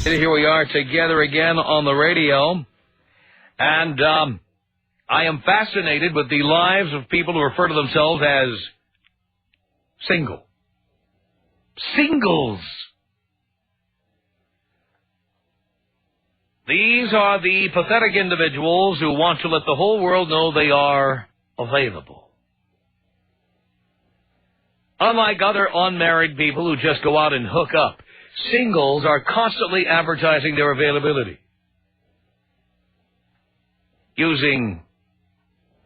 Here we are together again on the radio, and I am fascinated with the lives of people who refer to themselves as single. Singles. These are the pathetic individuals who want to let the whole world know they are available. Unlike other unmarried people who just go out and hook up, singles are constantly advertising their availability. Using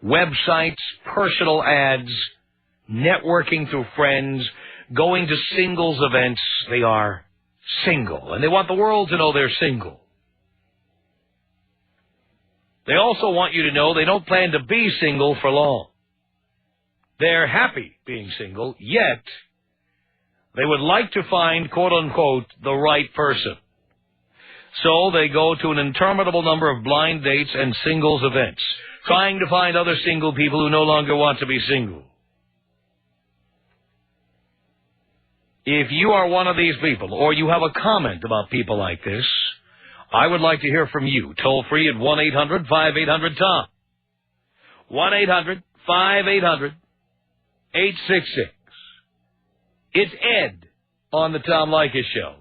websites, personal ads, networking through friends, going to singles events. They are single, and they want the world to know they're single. They also want you to know they don't plan to be single for long. They're happy being single, yet they would like to find, quote-unquote, the right person. So they go to an interminable number of blind dates and singles events, trying to find other single people who no longer want to be single. If you are one of these people, or you have a comment about people like this, I would like to hear from you. Toll free at 1-800-5800-TOM. 1-800-5800-866. It's Ed on the Tom Leykis Show.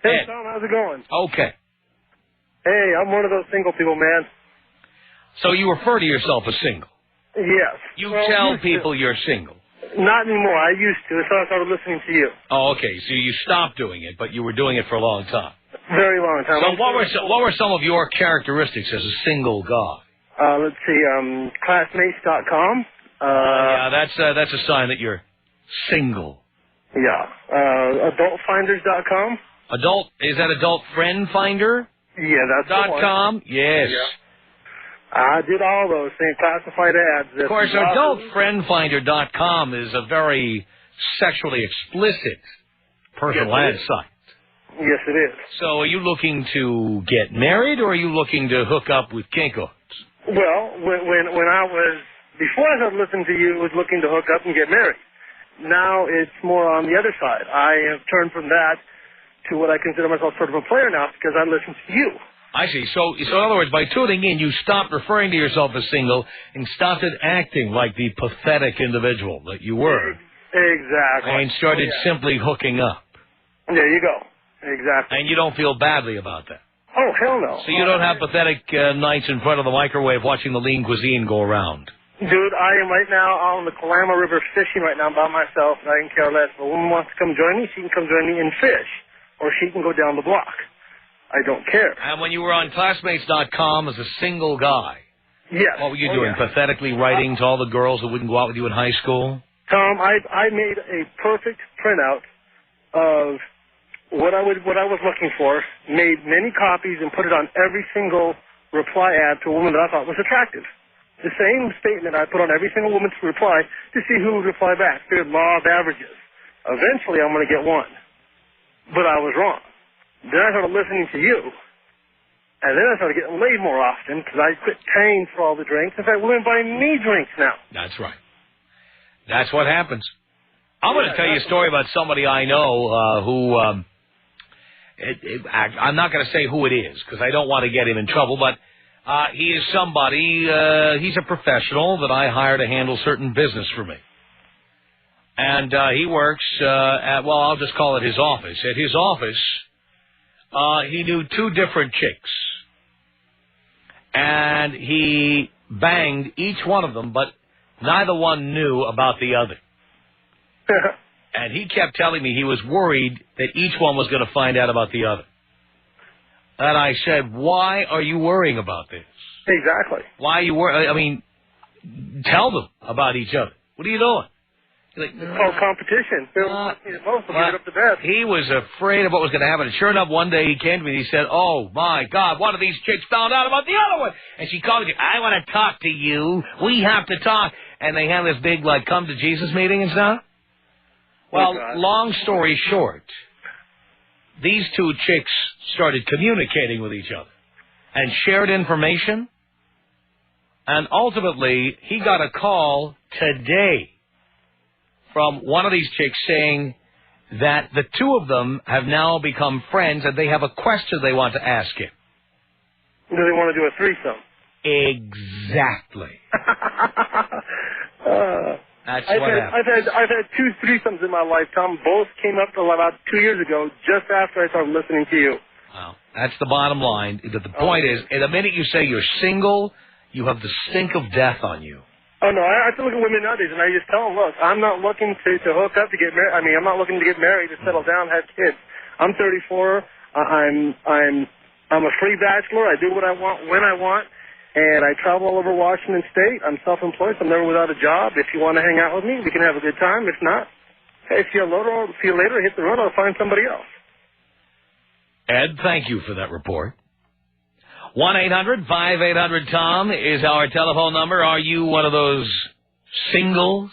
Hey, Ed. Tom, how's it going? Okay. Hey, I'm one of those single people, man. So you refer to yourself as single? Yes. You tell people you're single? Not anymore. I used to. So I started listening to you. Oh, okay. So you stopped doing it, but you were doing it for a long time. Very long time. So what were some of your characteristics as a single guy? Let's see, classmates.com. Yeah, that's a sign that you're single. Yeah. Adultfinders.com. Is that Adult Friend Finder? Yeah, that's the one. .com? Yes. Yeah. I did all those things, classified ads. Of course, AdultFriendFinder.com is a very sexually explicit personal ad site. Yes, it is. So are you looking to get married, or are you looking to hook up with kinkos? Well, when I was, before I started listening to you, was looking to hook up and get married. Now it's more on the other side. I have turned from that to what I consider myself sort of a player now because I listen to you. I see. So in other words, by tuning in, you stopped referring to yourself as single and started acting like the pathetic individual that you were. Exactly. And started simply hooking up. There you go. Exactly. And you don't feel badly about that. Oh, hell no. So you don't have pathetic nights in front of the microwave watching the lean cuisine go around. Dude, I am right now on the Kalama River fishing right now by myself, and I can care less. If a woman wants to come join me, she can come join me and fish. Or she can go down the block. I don't care. And when you were on Classmates.com as a single guy, yes. What were you doing? Yeah. Pathetically writing to all the girls who wouldn't go out with you in high school? Tom, I made a perfect printout of what I was looking for, made many copies, and put it on every single reply ad to a woman that I thought was attractive. The same statement I put on every single woman's reply to see who would reply back. Their law of averages. Eventually, I'm going to get one. But I was wrong. Then I started listening to you, and then I started getting laid more often because I quit paying for all the drinks. In fact, women buy me drinks now. That's right. That's what happens. I'm going to tell you a story about somebody I know who... I'm not going to say who it is because I don't want to get him in trouble, but he is somebody, he's a professional that I hire to handle certain business for me. And he works I'll just call it his office. At his office, he knew two different chicks. And he banged each one of them, but neither one knew about the other. And he kept telling me he was worried that each one was going to find out about the other. And I said, why are you worrying about this? Exactly. Why are you worrying? I mean, tell them about each other. What are you doing? Like, it's called competition. He was afraid of what was going to happen. And sure enough, one day he came to me and he said, oh, my God, one of these chicks found out about the other one. And she called me, I want to talk to you. We have to talk. And they had this big, come to Jesus meeting and stuff. Well, long story short, these two chicks started communicating with each other and shared information. And ultimately, he got a call today from one of these chicks saying that the two of them have now become friends and they have a question they want to ask him. Do they want to do a threesome? Exactly. That's what happened. I've had 2 threesomes in my life, Tom. Both came up about 2 years ago, just after I started listening to you. Well, that's the bottom line. The point is, the minute you say you're single, you have the stink of death on you. Oh, no, I have to look at women nowadays, and I just tell them, look, I'm not looking to hook up to get married. I mean, I'm not looking to get married, to settle down, have kids. I'm 34. I'm a free bachelor. I do what I want when I want, and I travel all over Washington State. I'm self-employed, so I'm never without a job. If you want to hang out with me, we can have a good time. If not, hey, see you later, hit the road, I'll find somebody else. Ed, thank you for that report. 1-800-5800-TOM is our telephone number. Are you one of those singles?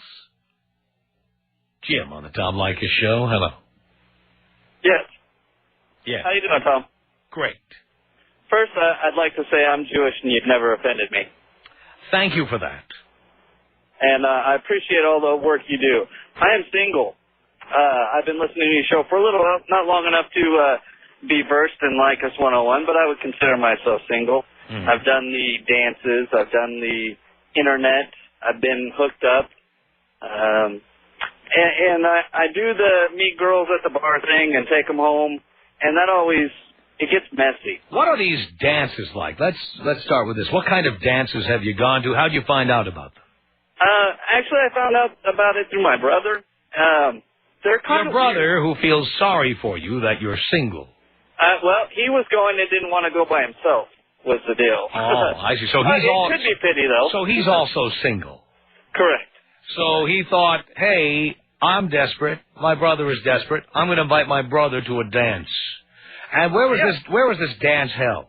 Jim on the Tom Leykis Show. Hello. Yes. Yeah. How you doing, Tom? Great. First, I'd like to say I'm Jewish and you've never offended me. Thank you for that. And I appreciate all the work you do. I am single. I've been listening to your show for a little while, not long enough to be versed in Leykis 101, but I would consider myself single. Mm-hmm. I've done the dances. I've done the internet. I've been hooked up. And I do the meet girls at the bar thing and take them home, and that always, it gets messy. What are these dances like? Let's start with this. What kind of dances have you gone to? How did you find out about them? Actually, I found out about it through my brother. They're kind Your brother who feels sorry for you that you're single. Well, he was going and didn't want to go by himself, was the deal. Oh, I see. So he's it could be pity, though. So he's also single. Correct. So he thought, hey, I'm desperate. My brother is desperate. I'm going to invite my brother to a dance. And where was this dance held?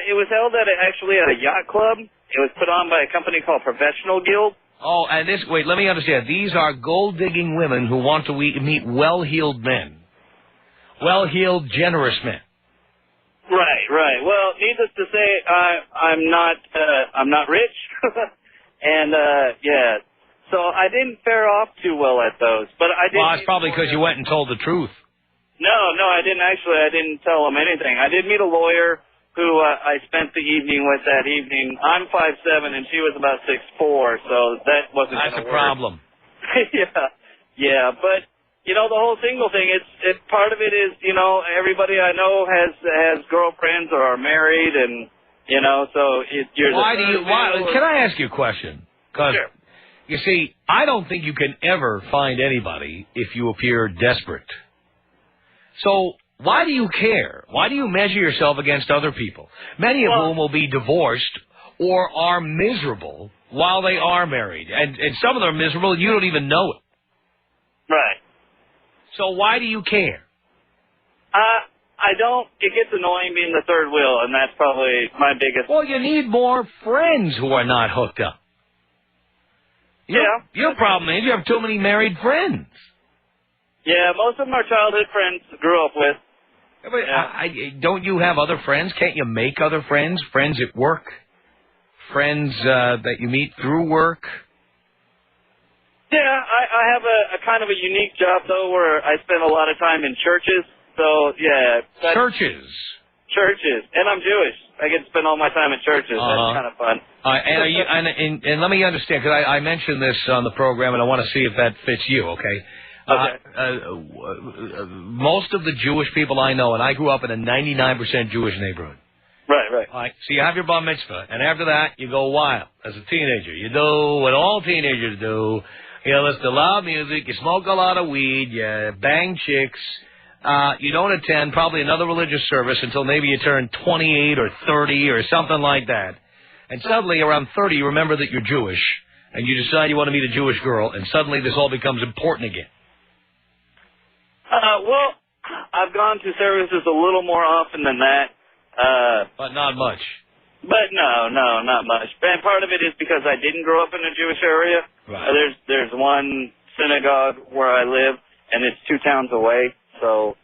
It was held actually at a yacht club. It was put on by a company called Professional Guild. Oh, and wait, let me understand. These are gold-digging women who want to meet well-heeled men. Well-heeled, generous men. Right. Well, needless to say, I'm not rich, and yeah, so I didn't fare off too well at those. But I did. Well, it's probably because you went and told the truth. No, I didn't actually. I didn't tell them anything. I did meet a lawyer who I spent the evening with that evening. I'm 5'7", and she was about 6'4", so that wasn't. That's a problem. yeah, but. You know, the whole single thing, it's part of it is, you know, everybody I know has girlfriends or are married, and, you know, so you're can I ask you a question? Because, sure. You see, I don't think you can ever find anybody if you appear desperate. So why do you care? Why do you measure yourself against other people, many of whom will be divorced or are miserable while they are married? And some of them are miserable and you don't even know it. Right. So why do you care? I don't. It gets annoying being the third wheel, and that's probably my biggest... Well, you need more friends who are not hooked up. Your problem is you have too many married friends. Yeah, most of them are childhood friends grew up with. But don't you have other friends? Can't you make other friends? Friends at work? Friends that you meet through work? Yeah, I have a kind of a unique job, though, where I spend a lot of time in churches. So, yeah. Churches? Churches. And I'm Jewish. I get to spend all my time in churches. That's kind of fun. And let me understand, because I mentioned this on the program, and I want to see if that fits you, okay? Most of the Jewish people I know, and I grew up in a 99% Jewish neighborhood. Right. All right, so you have your bar mitzvah, and after that, you go wild as a teenager. You do what all teenagers do. You listen to loud music, you smoke a lot of weed, you bang chicks, you don't attend probably another religious service until maybe you turn 28 or 30 or something like that. And suddenly, around 30, you remember that you're Jewish, and you decide you want to meet a Jewish girl, and suddenly this all becomes important again. Well, I've gone to services a little more often than that. But not much. But no, not much. And part of it is because I didn't grow up in a Jewish area. Right. There's one synagogue where I live, and it's 2 towns away. So,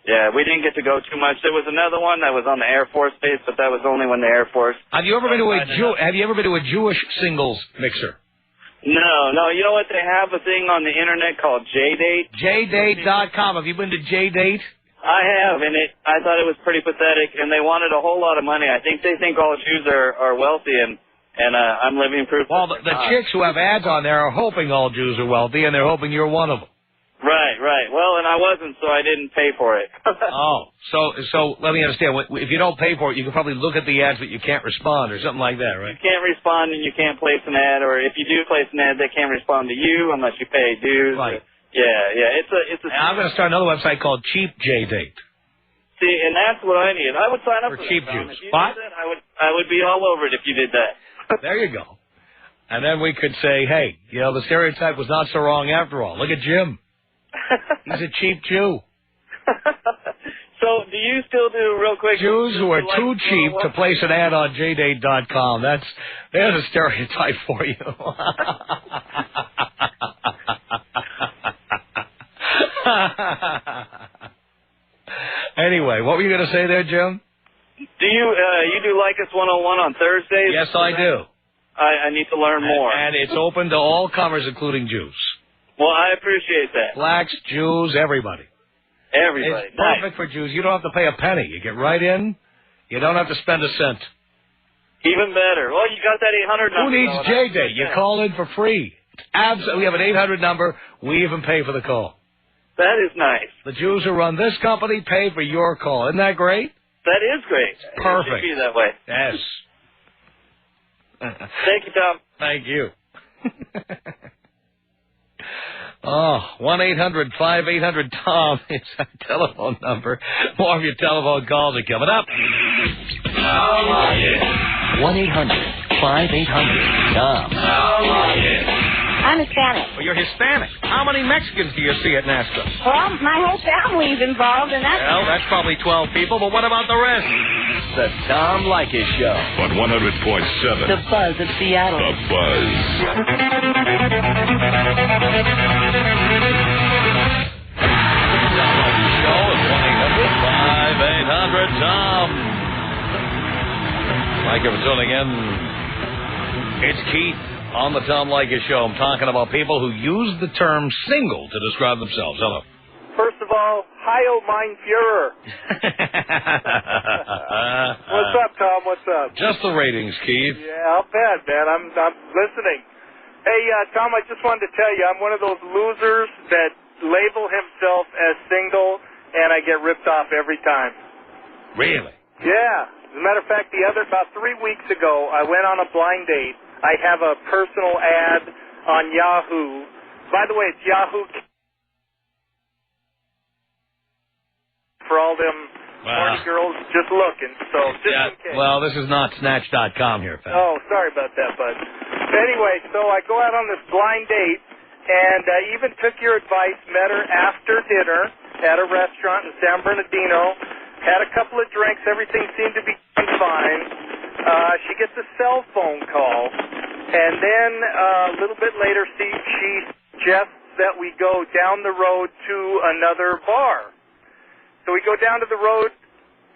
yeah, we didn't get to go too much. There was another one that was on the Air Force base, but that was only when the Air Force. Have you ever been to a Jewish singles mixer? No. You know what? They have a thing on the internet called Jdate. Jdate.com. Have you been to Jdate? I have, and I thought it was pretty pathetic, and they wanted a whole lot of money. I think they think all Jews are wealthy, and I'm living proof. Well, the chicks who have ads on there are hoping all Jews are wealthy, and they're hoping you're one of them. Right. Well, and I wasn't, so I didn't pay for it. Oh, so let me understand. If you don't pay for it, you can probably look at the ads, but you can't respond or something like that, right? You can't respond, and you can't place an ad, or if you do place an ad, they can't respond to you unless you pay dues. Right. Yeah. It's a. I'm going to start another website called Cheap Jdate. See, and that's what I need. I would sign up for for cheap that, Jews. If you What? did that, I would be all over it if you did that. There you go. And then we could say, hey, the stereotype was not so wrong after all. Look at Jim. He's a cheap Jew. So, do you still do, real quick... Jews who are too cheap to place an ad on Jdate.com. There's a stereotype for you. Anyway, what were you going to say there, Jim? Do you do Leykis 101 on Thursdays? Yes, I do. I need to learn more. And it's open to all comers, including Jews. Well, I appreciate that. Blacks, Jews, everybody. Everybody. It's perfect for Jews. You don't have to pay a penny. You get right in. You don't have to spend a cent. Even better. Well, you got that 800 number. Who needs Jdate? You call in for free. We have an 800 number. We even pay for the call. That is nice. The Jews who run this company pay for your call. Isn't that great? That is great. Perfect. It should be that way. Yes. Thank you, Tom. Thank you. 1-800-5800-TOM is our telephone number. More of your telephone calls are coming up. 1-800-5800-TOM. I'm Hispanic. Well, you're Hispanic. How many Mexicans do you see at NASCAR? Well, my whole family's involved, and that's... Well, that's probably 12 people, but what about the rest? The Tom Leykis Show. On 100.7. The buzz of Seattle. The Buzz. Show at 1-800-5800-TOM. Thank you for tuning in. It's Keith on the Tom Leykis Show. I'm talking about people who use the term single to describe themselves. Hello. First of all, Heil mein Führer. What's up, Tom? What's up? Just the ratings, Keith. Yeah, I'll bet, man. I'm listening. Hey, Tom, I just wanted to tell you, I'm one of those losers that label himself as single, and I get ripped off every time. Really? Yeah. As a matter of fact, about 3 weeks ago, I went on a blind date. I have a personal ad on Yahoo. By the way, it's Yahoo for all them horny girls just looking. So just in case. Well, this is not Snatch.com here, fella. Oh, sorry about that, bud. Anyway, so I go out on this blind date, and I even took your advice, met her after dinner at a restaurant in San Bernardino, had a couple of drinks, everything seemed to be fine. She gets a cell phone call, and then a little bit later she suggests that we go down the road to another bar. So we go down to the road,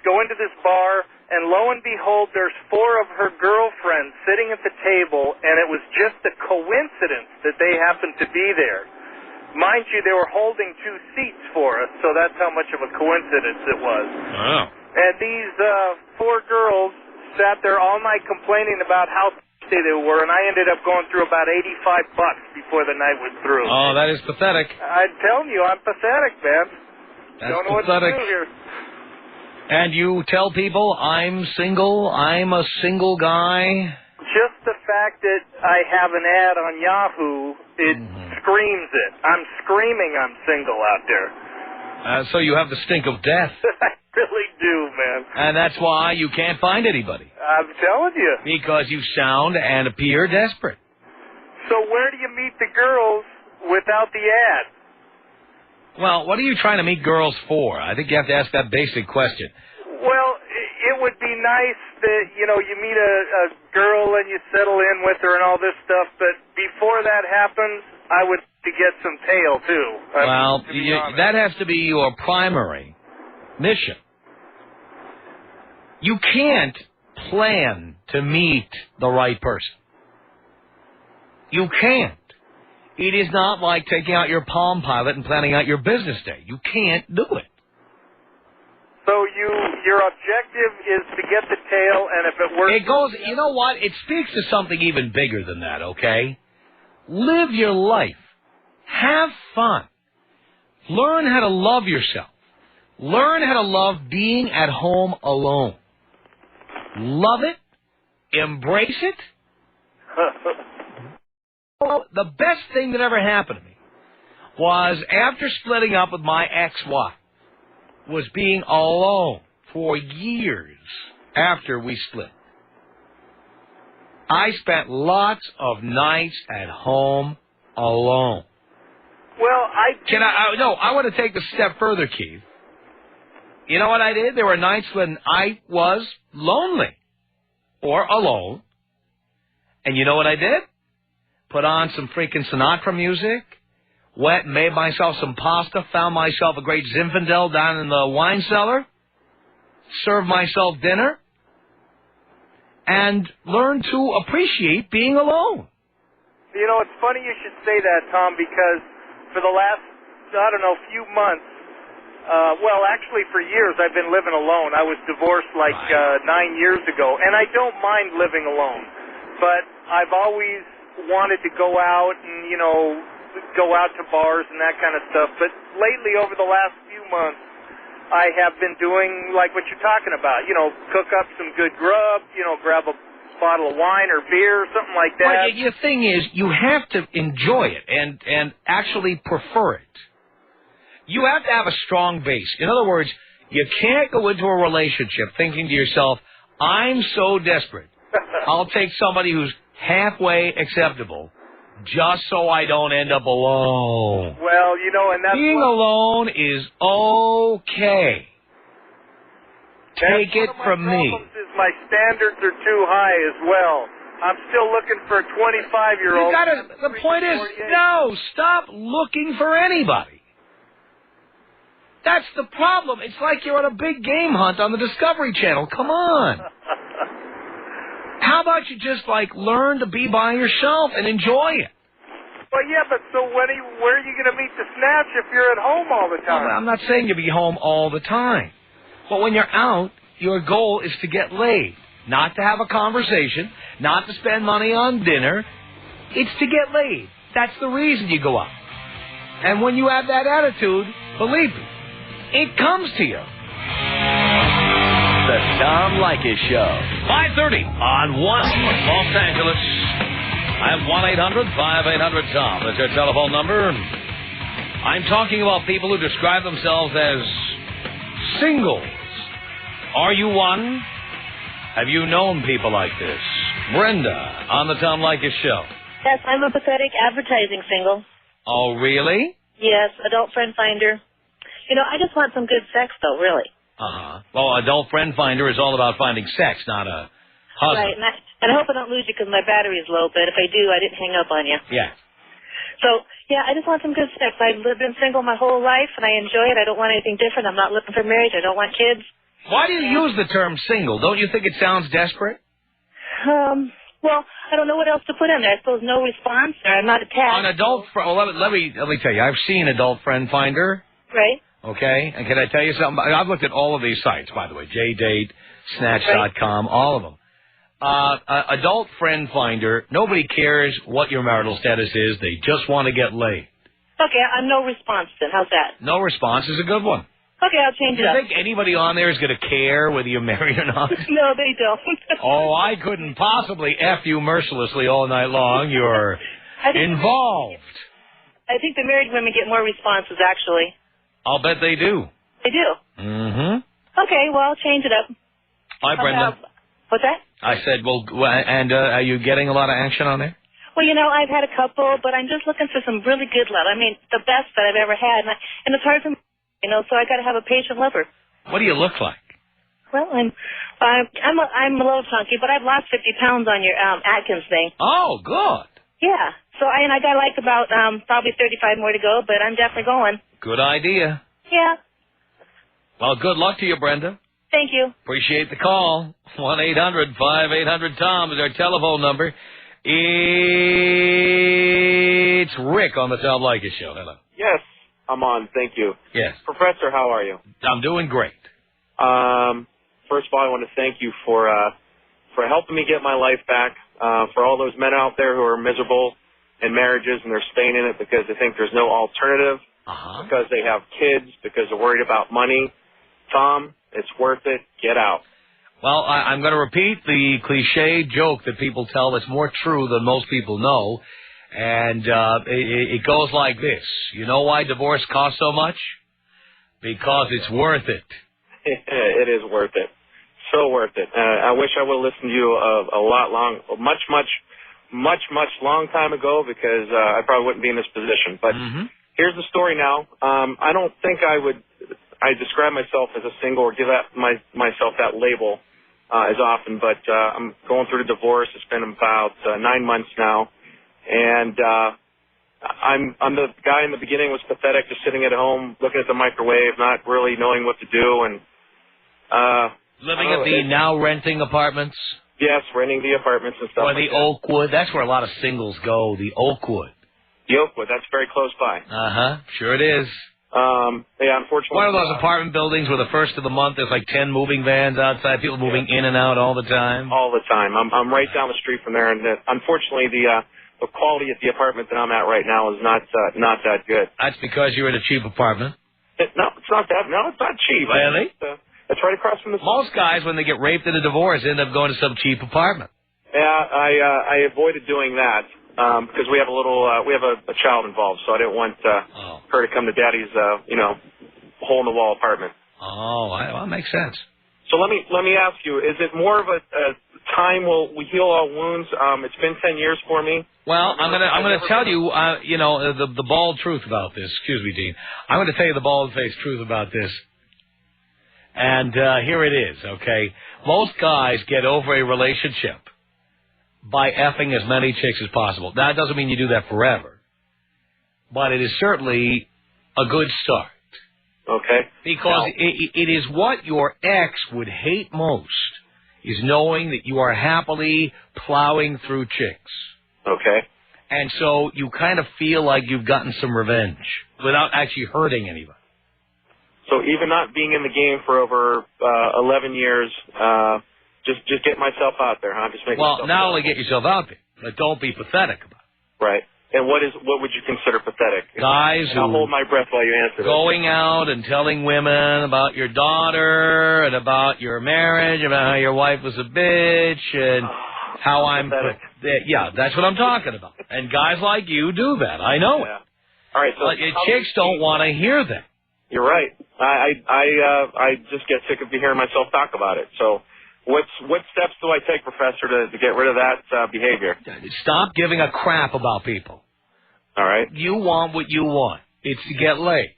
go into this bar, and lo and behold, there's 4 of her girlfriends sitting at the table, and it was just a coincidence that they happened to be there. Mind you, they were holding 2 seats for us, so that's how much of a coincidence it was. Oh. And these 4 girls sat there all night complaining about how thirsty they were, and I ended up going through about $85 before the night was through. Oh, that is pathetic. I'm telling you, I'm pathetic, man. That's Don't know pathetic. what to do here. And you tell people, I'm single, I'm a single guy? Just the fact that I have an ad on Yahoo, it screams it. I'm screaming I'm single out there. So you have the stink of death. I really do, man. And that's why you can't find anybody. I'm telling you. Because you sound and appear desperate. So where do you meet the girls without the ad? Well, what are you trying to meet girls for? I think you have to ask that basic question. Well, it would be nice that, you meet a girl and you settle in with her and all this stuff, but before that happens, I would to get some tail, too. Well, that has to be your primary mission. You can't plan to meet the right person. You can't. It is not like taking out your Palm Pilot and planning out your business day. You can't do it. So your objective is to get the tail, and if it works... It goes, you know what? It speaks to something even bigger than that, okay? Live your life. Have fun. Learn how to love yourself. Learn how to love being at home alone. Love it. Embrace it. Well, the best thing that ever happened to me was after splitting up with my ex-wife, was being alone for years after we split. I spent lots of nights at home alone. Well, I want to take a step further, Keith. You know what I did? There were nights when I was lonely or alone. And you know what I did? Put on some freaking Sinatra music, went and made myself some pasta, found myself a great Zinfandel down in the wine cellar, served myself dinner, and learned to appreciate being alone. You know, it's funny you should say that, Tom, because for the last, few months, actually for years, I've been living alone. I was divorced 9 years ago, and I don't mind living alone. But I've always wanted to go out and, go out to bars and that kind of stuff. But lately, over the last few months, I have been doing like what you're talking about. Cook up some good grub, grab a bottle of wine or beer, something like that. Well, the thing is, you have to enjoy it and actually prefer it. You have to have a strong base. In other words, you can't go into a relationship thinking to yourself, I'm so desperate, I'll take somebody who's halfway acceptable just so I don't end up alone. Well, and that's... Being alone is okay. Take it from me. Is my standards are too high as well. I'm still looking for a 25-year-old. The point is, no, stop looking for anybody. That's the problem. It's like you're on a big game hunt on the Discovery Channel. Come on. How about you just, learn to be by yourself and enjoy it? Well, yeah, but so where are you going to meet the snatch if you're at home all the time? Well, I'm not saying to be home all the time. But when you're out, your goal is to get laid. Not to have a conversation, not to spend money on dinner. It's to get laid. That's the reason you go out. And when you have that attitude, believe me, it comes to you. The Tom Leykis Show. 5:30 on 1 Los Angeles. I have 1-800-5800-TOM. That's our telephone number. I'm talking about people who describe themselves as singles. Are you one? Have you known people like this? Brenda on the Tom Leykis Show. Yes, I'm a pathetic advertising single. Oh, really? Yes, adult friend finder. I just want some good sex, though, really. Uh-huh. Well, Adult Friend Finder is all about finding sex, not a husband. Right, and I hope I don't lose you because my battery is low, but if I do, I didn't hang up on you. Yeah. So, yeah, I just want some good sex. I've been single my whole life, and I enjoy it. I don't want anything different. I'm not looking for marriage. I don't want kids. Why do you use the term single? Don't you think it sounds desperate? Well, I don't know what else to put in there. I suppose no response, or I'm not attached. On Adult Friend... Well, let me tell you. I've seen Adult Friend Finder. Right. Okay? And can I tell you something? I've looked at all of these sites, by the way. Jdate, Snatch.com, all of them. Adult Friend Finder, nobody cares what your marital status is. They just want to get laid. Okay, I'm no response then. How's that? No response is a good one. Okay, I'll change it up. Do you think anybody on there is going to care whether you're married or not? No, they don't. Oh, I couldn't possibly F you mercilessly all night long. You're involved. I think the married women get more responses, actually. I'll bet they do. They do? Mm-hmm. Okay, well, I'll change it up. Hi, Brenda. What's that? I said, are you getting a lot of action on there? Well, I've had a couple, but I'm just looking for some really good love. I mean, the best that I've ever had. And it's hard for me, so I got to have a patient lover. What do you look like? Well, I'm a little chunky, but I've lost 50 pounds on your Atkins thing. Oh, good. Yeah. So I got about probably 35 more to go, but I'm definitely going. Good idea. Yeah. Well, good luck to you, Brenda. Thank you. Appreciate the call. 1-800-5800-TOM is our telephone number. It's Rick on the Tom Leykis Show. Hello. Yes, I'm on. Thank you. Yes. Professor, how are you? I'm doing great. First of all, I want to thank you for helping me get my life back. For all those men out there who are miserable in marriages and they're staying in it because they think there's no alternative, because they have kids, because they're worried about money. Tom, it's worth it. Get out. Well, I'm going to repeat the cliche joke that people tell that's more true than most people know, and it goes like this. You know why divorce costs so much? Because it's worth it. It is worth it. So worth it. I wish I would have listened to you much long time ago, because I probably wouldn't be in this position. But here's the story now. I don't think I describe myself as a single or give myself that label as often, but I'm going through the divorce. It's been about 9 months now, and I'm the guy in the beginning was pathetic, just sitting at home looking at the microwave, not really knowing what to do, and living at the now renting apartments. Yes, renting the apartments and stuff. Or the Oakwood. That's where a lot of singles go. The Oakwood. The Oakwood. That's very close by. Sure it is. Yeah, unfortunately. One of those apartment buildings where the first of the month there's like 10 moving vans outside, people moving in and out all the time. All the time. I'm right down the street from there, and unfortunately the quality at the apartment that I'm at right now is not that good. That's because you're in a cheap apartment. No, it's not that. No, it's not cheap. Really? It's right across from the. Most guys, when they get raped in a divorce, end up going to some cheap apartment. Yeah, I avoided doing that. Because we have a child involved, so I didn't want her to come to Daddy's, hole in the wall apartment. Oh, well, that makes sense. So let me ask you: is it more of a time will we heal all wounds? It's been 10 years for me. Well, I'm gonna tell you, the bald truth about this. Excuse me, Dean. I'm going to tell you the bald-faced truth about this. And here it is. Okay, most guys get over a relationship by effing as many chicks as possible. That doesn't mean you do that forever, but it is certainly a good start. Okay. Because it is what your ex would hate most, is knowing that you are happily plowing through chicks. Okay. And so you kind of feel like you've gotten some revenge without actually hurting anybody. So even not being in the game for over 11 years, Just get myself out there, huh? Just make well, not only get yourself out there, but don't be pathetic about it. Right. And what would you consider pathetic? Guys who I'll hold my breath while you answer going out and telling women about your daughter and about your marriage, about how your wife was a bitch and how I'm pathetic. Yeah, that's what I'm talking about. And guys like you do that. I know it. All right, so chicks don't want to hear that. You're right. I just get sick of hearing myself talk about it. So what steps do I take, Professor, to get rid of that behavior? Stop giving a crap about people. All right. You want what you want. It's to get laid.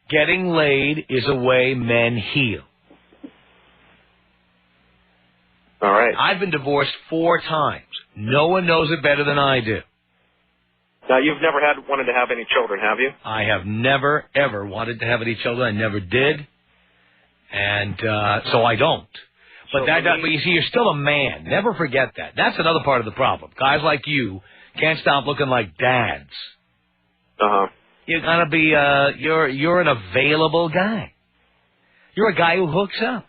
Getting laid is a way men heal. All right. I've been divorced 4 times. No one knows it better than I do. Now, you've never wanted to have any children, have you? I have never, ever wanted to have any children. I never did. And so I don't. But but you see, you're still a man. Never forget that. That's another part of the problem. Guys like you can't stop looking like dads. Uh-huh. You're gonna be you're an available guy. You're a guy who hooks up.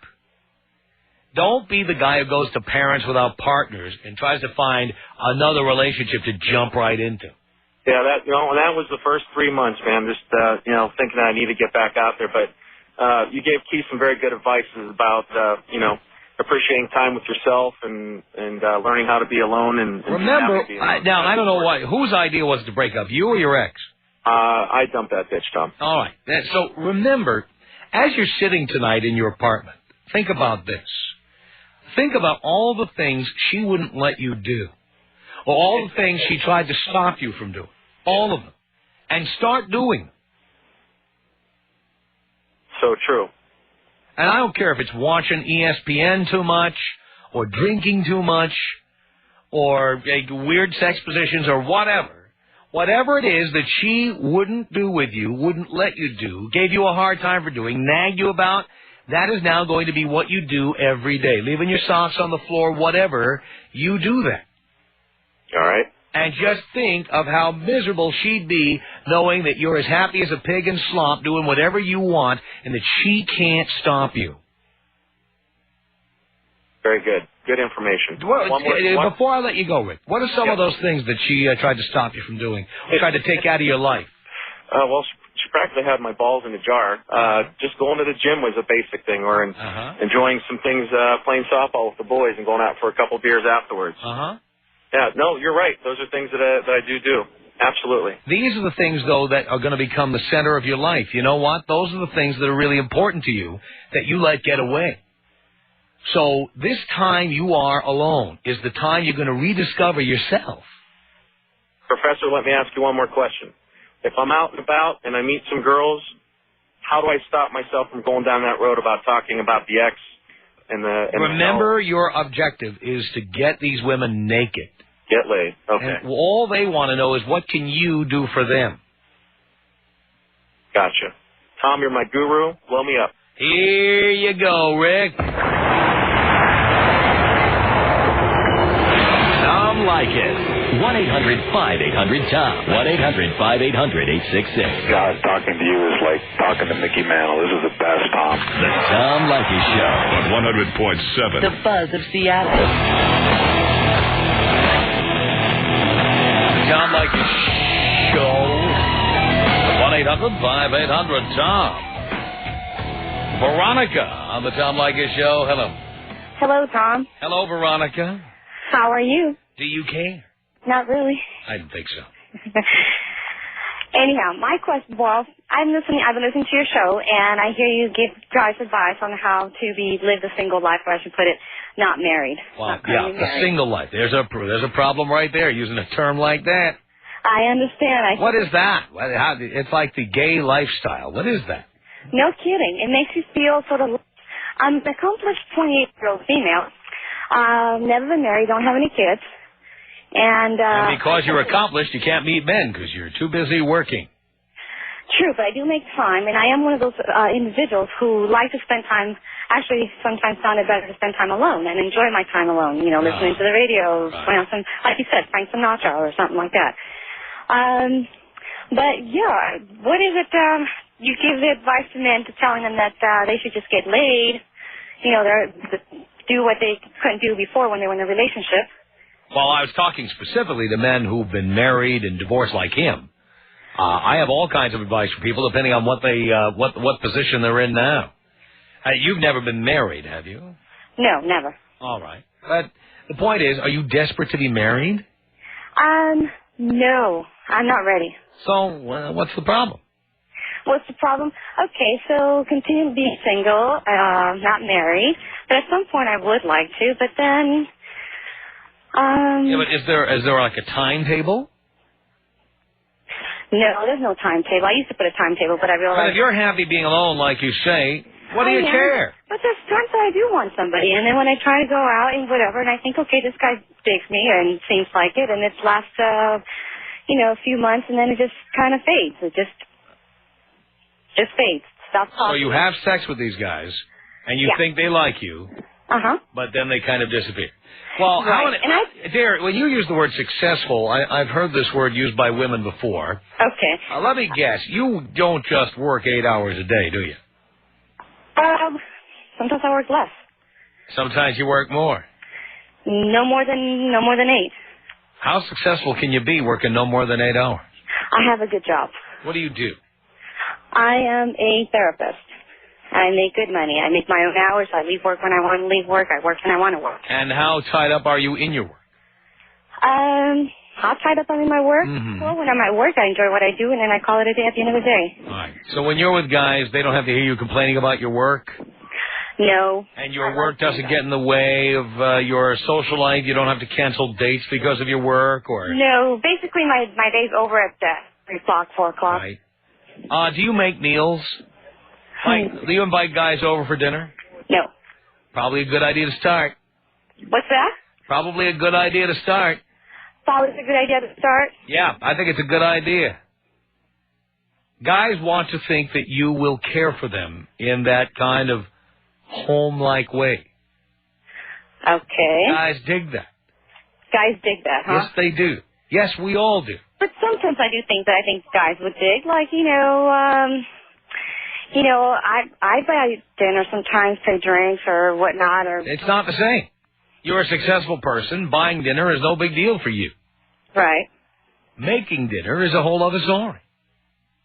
Don't be the guy who goes to parents without partners and tries to find another relationship to jump right into. Yeah, that was the first 3 months, man. Just thinking that I need to get back out there. But you gave Keith some very good advice about appreciating time with yourself and learning how to be alone. And remember, now I don't know whose idea was it to break up, you or your ex? I dumped that bitch, Tom. All right. So remember, as you're sitting tonight in your apartment, think about this. Think about all the things she wouldn't let you do, or all the things she tried to stop you from doing, all of them, and start doing them. So true. And I don't care if it's watching ESPN too much, or drinking too much, or weird sex positions, or whatever. Whatever it is that she wouldn't do with you, wouldn't let you do, gave you a hard time for doing, nagged you about, that is now going to be what you do every day. Leaving your socks on the floor, whatever, you do that. All right. And just think of how miserable she'd be knowing that you're as happy as a pig in slop doing whatever you want and that she can't stop you. Very good. Good information. Before I let you go, Rick, what are some of those things that she tried to stop you from doing, or tried to take out of your life? Well, she practically had my balls in a jar. Just going to the gym was a basic thing, or enjoying some things, playing softball with the boys and going out for a couple beers afterwards. Yeah, no, you're right. Those are things that I do. Absolutely. These are the things, though, that are going to become the center of your life. You know what? Those are the things that are really important to you that you let get away. So this time you are alone is the time you're going to rediscover yourself. Professor, let me ask you one more question. If I'm out and about and I meet some girls, how do I stop myself from going down that road about talking about the ex and the... Remember, your objective is to get these women naked. Get laid. Okay. And all they want to know is what can you do for them. Gotcha. Tom, you're my guru. Blow me up. Here you go, Rick. Tom Leykis. 1-800-5800-TOM. 1-800-5800-866. God, talking to you is like talking to Mickey Mantle. This is the best, Tom. The Tom Leykis Show. On 100.7. The buzz of Seattle. Tom Leykis Show. 1-800-5800-TOM. Veronica on the Tom Leykis Show. Hello. Hello, Tom. Hello, Veronica. How are you? Do you care? Not really. I didn't think so. Anyhow, my question, well, I've been listening to your show, and I hear you give guys advice on how to live the single life, or I should put it, not married. Well, yeah, the single life. There's a problem right there using a term like that. I understand. What is that? It's like the gay lifestyle. What is that? No kidding. It makes you feel sort of... I'm an accomplished 28-year-old female. Never been married, don't have any kids. And because you're accomplished, you can't meet men because you're too busy working. True, but I do make time, and I am one of those individuals who like to spend time. Actually, sometimes found it better to spend time alone and enjoy my time alone. You know, listening to the radio, like you said, Frank Sinatra or something like that. But yeah, what is it? You give the advice to men to telling them that they should just get laid. You know, do what they couldn't do before when they were in a relationship. Well, I was talking specifically to men who've been married and divorced like him. I have all kinds of advice for people depending on what position they're in now. You've never been married, have you? No, never. All right. But the point is, are you desperate to be married? No, I'm not ready. So, what's the problem? What's the problem? Okay, so continue to be single, not married. But at some point I would like to, but then... yeah, but is there like a timetable? No, there's no timetable. I used to put a timetable, but I realized... But if you're happy being alone, like you say, what do you care? But there's times that I do want somebody, and then when I try to go out and whatever, and I think, okay, this guy digs me and seems like it, and it lasts, a few months, and then it just kind of fades. It just fades. Stops talking. So you have sex with these guys, and you think they like you, but then they kind of disappear. Well, dear, when you use the word successful, I've heard this word used by women before. Okay. Let me guess. You don't just work 8 hours a day, do you? Sometimes I work less. Sometimes you work more. No more than 8. How successful can you be working no more than 8 hours? I have a good job. What do you do? I am a therapist. I make good money. I make my own hours. I leave work when I want to leave work. I work when I want to work. And how tied up are you in your work? How tied up I'm in my work? Well, when I'm at work, I enjoy what I do, and then I call it a day at the end of the day. All right. So when you're with guys, they don't have to hear you complaining about your work? No. And your work doesn't get in the way of your social life? You don't have to cancel dates because of your work? Or No. Basically, my day's over at 3 o'clock, 4 o'clock. Right. Do you make meals? Do you invite guys over for dinner? No. Probably a good idea to start. What's that? Probably a good idea to start. Probably a good idea to start? Yeah, I think it's a good idea. Guys want to think that you will care for them in that kind of home-like way. Okay. Guys dig that. Guys dig that, huh? Yes, they do. Yes, we all do. But sometimes I do think that I think guys would dig, like, I buy dinner sometimes, say drinks or whatnot, or... It's not the same. You're a successful person. Buying dinner is no big deal for you. Right. Making dinner is a whole other story.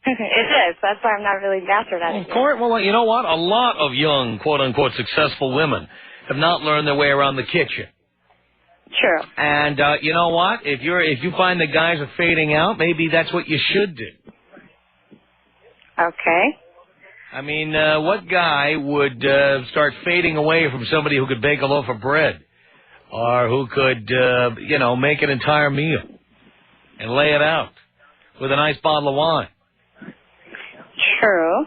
It is. That's why I'm not really mastered at it. Well, you know what? A lot of young, quote-unquote, successful women have not learned their way around the kitchen. True. And you know what? If you find the guys are fading out, maybe that's what you should do. Okay. I mean, what guy would start fading away from somebody who could bake a loaf of bread or who could, make an entire meal and lay it out with a nice bottle of wine? True.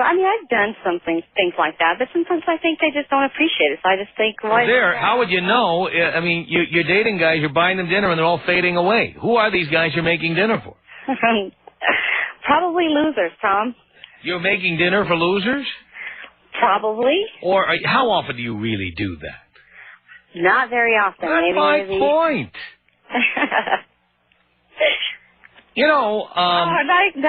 I mean, I've done things like that, but sometimes I think they just don't appreciate it. So I just think, what? There, how would you know? I mean, you're dating guys, you're buying them dinner, and they're all fading away. Who are these guys you're making dinner for? Probably losers, Tom. You're making dinner for losers? Probably. Or how often do you really do that? Not very often. That's my point. Now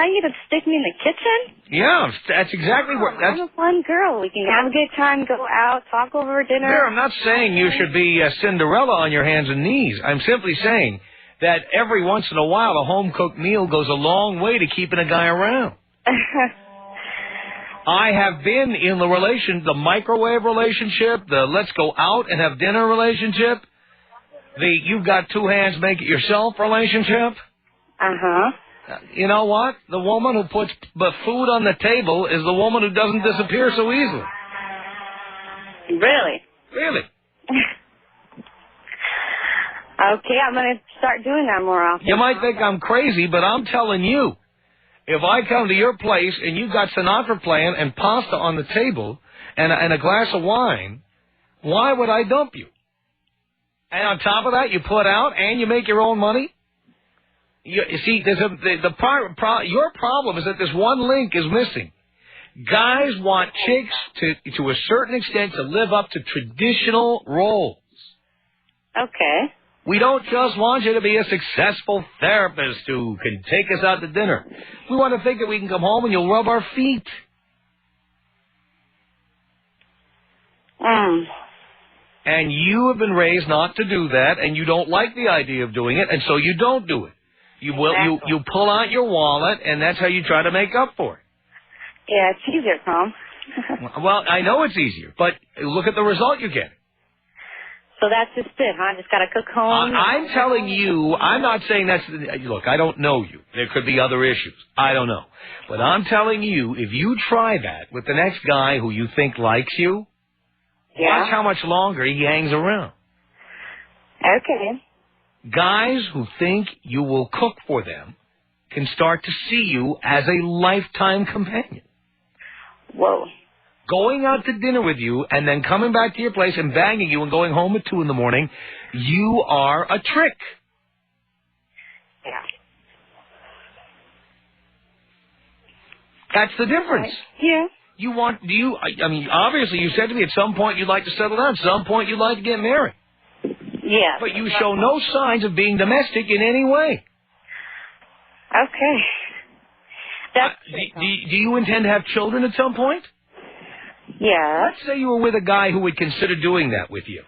you gonna stick me in the kitchen? Yeah, that's exactly what. I'm a fun girl. We can have a good time, go out, talk over dinner. There, I'm not saying you should be Cinderella on your hands and knees. I'm simply saying that every once in a while, a home-cooked meal goes a long way to keeping a guy around. I have been in the microwave relationship, the let's go out and have dinner relationship, the you've got two hands, make it yourself relationship. Uh-huh. You know what? The woman who puts the food on the table is the woman who doesn't disappear so easily. Really? Really. Okay, I'm going to start doing that more often. You might think I'm crazy, but I'm telling you, if I come to your place and you've got Sinatra playing and pasta on the table and a glass of wine, why would I dump you? And on top of that, you put out and you make your own money? You see, your problem is that this one link is missing. Guys want chicks to a certain extent to live up to traditional roles. Okay. We don't just want you to be a successful therapist who can take us out to dinner. We want to think that we can come home and you'll rub our feet. And you have been raised not to do that, and you don't like the idea of doing it, and so you don't do it. You pull out your wallet, and that's how you try to make up for it. Yeah, it's easier, Tom. Well, I know it's easier, but look at the result you get. So that's just it, huh? Just got to cook home? I'm telling you, I'm not saying that's... Look, I don't know you. There could be other issues. I don't know. But I'm telling you, if you try that with the next guy who you think likes you, watch how much longer he hangs around. Okay. Guys who think you will cook for them can start to see you as a lifetime companion. Whoa. Going out to dinner with you and then coming back to your place and banging you and going home at 2 in the morning, you are a trick. Yeah. That's the difference. Yeah. I mean, obviously you said to me at some point you'd like to settle down, at some point you'd like to get married. Yeah. But you show no signs of being domestic in any way. Okay. That's do you intend to have children at some point? Yeah. Let's say you were with a guy who would consider doing that with you.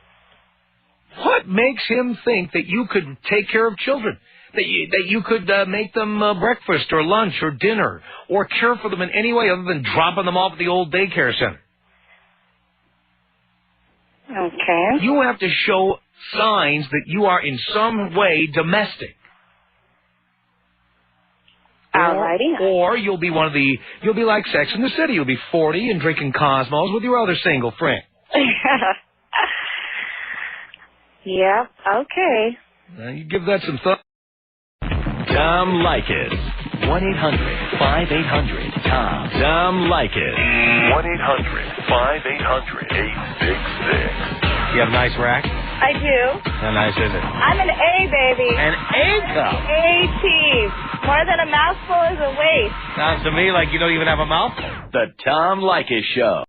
What makes him think that you could take care of children? That you could make them breakfast or lunch or dinner or care for them in any way other than dropping them off at the old daycare center? Okay. You have to show signs that you are in some way domestic. Alrighty. Or you'll be you'll be like Sex in the City. You'll be 40 and drinking Cosmos with your other single friend. Yep. Okay. Now, you give that some thought. Tom Leykis. 1-800-5800-TOM. Tom Leykis. 1-800-5800-866. You have a nice rack? I do. How nice is it? I'm an A, baby. An A cup? A team. More than a mouthful is a waste. Sounds to me like you don't even have a mouthful. The Tom Leykis Show.